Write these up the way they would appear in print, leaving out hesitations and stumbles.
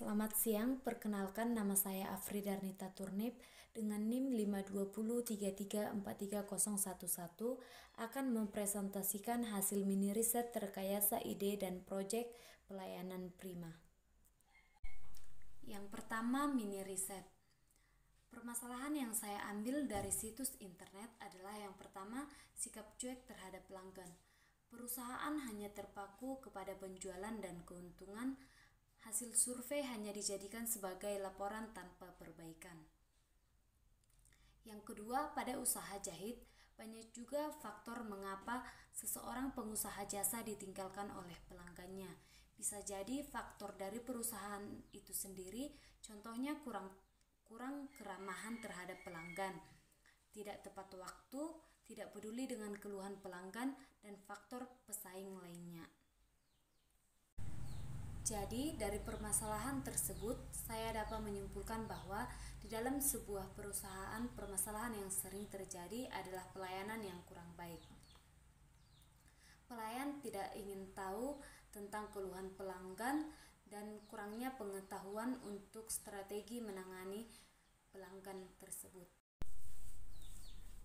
Selamat siang, perkenalkan nama saya Afridarnita Turnip dengan NIM 52033430111 akan mempresentasikan hasil mini riset rekayasa ide dan proyek pelayanan prima. Yang pertama, mini riset. Permasalahan yang saya ambil dari situs internet adalah yang pertama, sikap cuek terhadap pelanggan. Perusahaan hanya terpaku kepada penjualan dan keuntungan. Hasil survei hanya dijadikan sebagai laporan tanpa perbaikan. Yang kedua, pada usaha jahit, banyak juga faktor mengapa seseorang pengusaha jasa ditinggalkan oleh pelanggannya. Bisa jadi faktor dari perusahaan itu sendiri, contohnya kurang keramahan terhadap pelanggan, tidak tepat waktu, tidak peduli dengan keluhan pelanggan, dan faktor pesaing lainnya. Jadi, dari permasalahan tersebut, saya dapat menyimpulkan bahwa di dalam sebuah perusahaan, permasalahan yang sering terjadi adalah pelayanan yang kurang baik. Pelayan tidak ingin tahu tentang keluhan pelanggan dan kurangnya pengetahuan untuk strategi menangani pelanggan tersebut.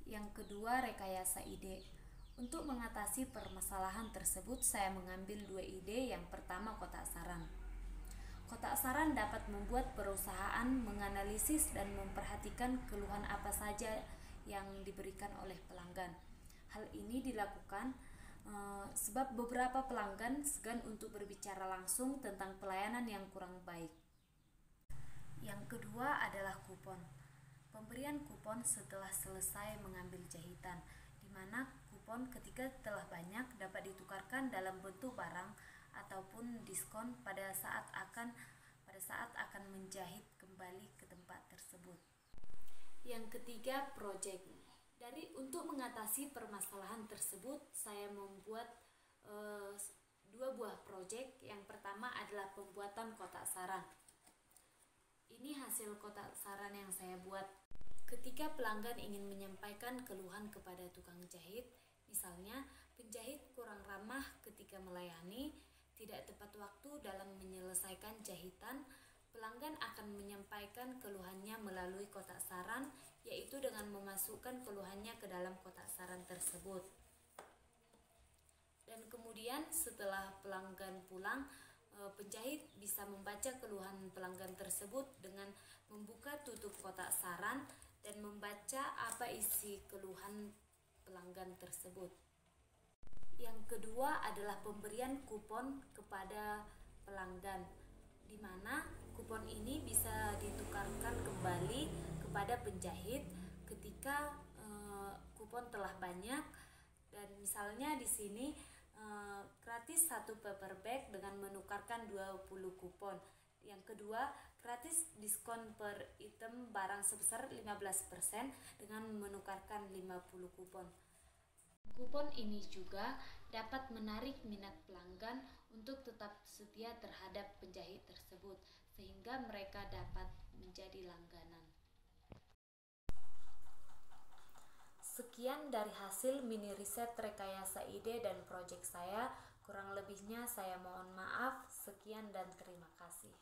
Yang kedua, rekayasa ide. Untuk mengatasi permasalahan tersebut, saya mengambil dua ide. Yang pertama, kotak saran. Kotak saran dapat membuat perusahaan menganalisis dan memperhatikan keluhan apa saja yang diberikan oleh pelanggan. Hal ini dilakukan sebab beberapa pelanggan segan untuk berbicara langsung tentang pelayanan yang kurang baik. Yang kedua adalah kupon. Pemberian kupon setelah selesai mengambil jahitan, di mana kupon ketika telah banyak dapat ditukarkan dalam bentuk barang ataupun diskon pada saat akan menjahit kembali ke tempat tersebut. Yang ketiga, project. Untuk mengatasi permasalahan tersebut, saya membuat dua buah project. Yang pertama adalah pembuatan kotak saran. Ini hasil kotak saran yang saya buat. Ketika pelanggan ingin menyampaikan keluhan kepada tukang jahit, misalnya penjahit kurang ramah ketika melayani, tidak tepat waktu dalam menyelesaikan jahitan, pelanggan akan menyampaikan keluhannya melalui kotak saran, yaitu dengan memasukkan keluhannya ke dalam kotak saran tersebut. Dan kemudian setelah pelanggan pulang, penjahit bisa membaca keluhan pelanggan tersebut dengan membuka tutup kotak saran dan membaca apa isi keluhan pelanggan tersebut. Yang kedua adalah pemberian kupon kepada pelanggan, di mana kupon ini bisa ditukarkan kembali kepada penjahit ketika kupon telah banyak. Dan misalnya di sini gratis 1 paper bag dengan menukarkan 20 kupon. Yang kedua, gratis diskon per item barang sebesar 15% dengan menukarkan 50 kupon. Kupon ini juga dapat menarik minat pelanggan untuk tetap setia terhadap penjahit tersebut, sehingga mereka dapat menjadi langganan. Sekian dari hasil mini riset rekayasa ide dan proyek saya. Kurang lebihnya saya mohon maaf. Sekian dan terima kasih.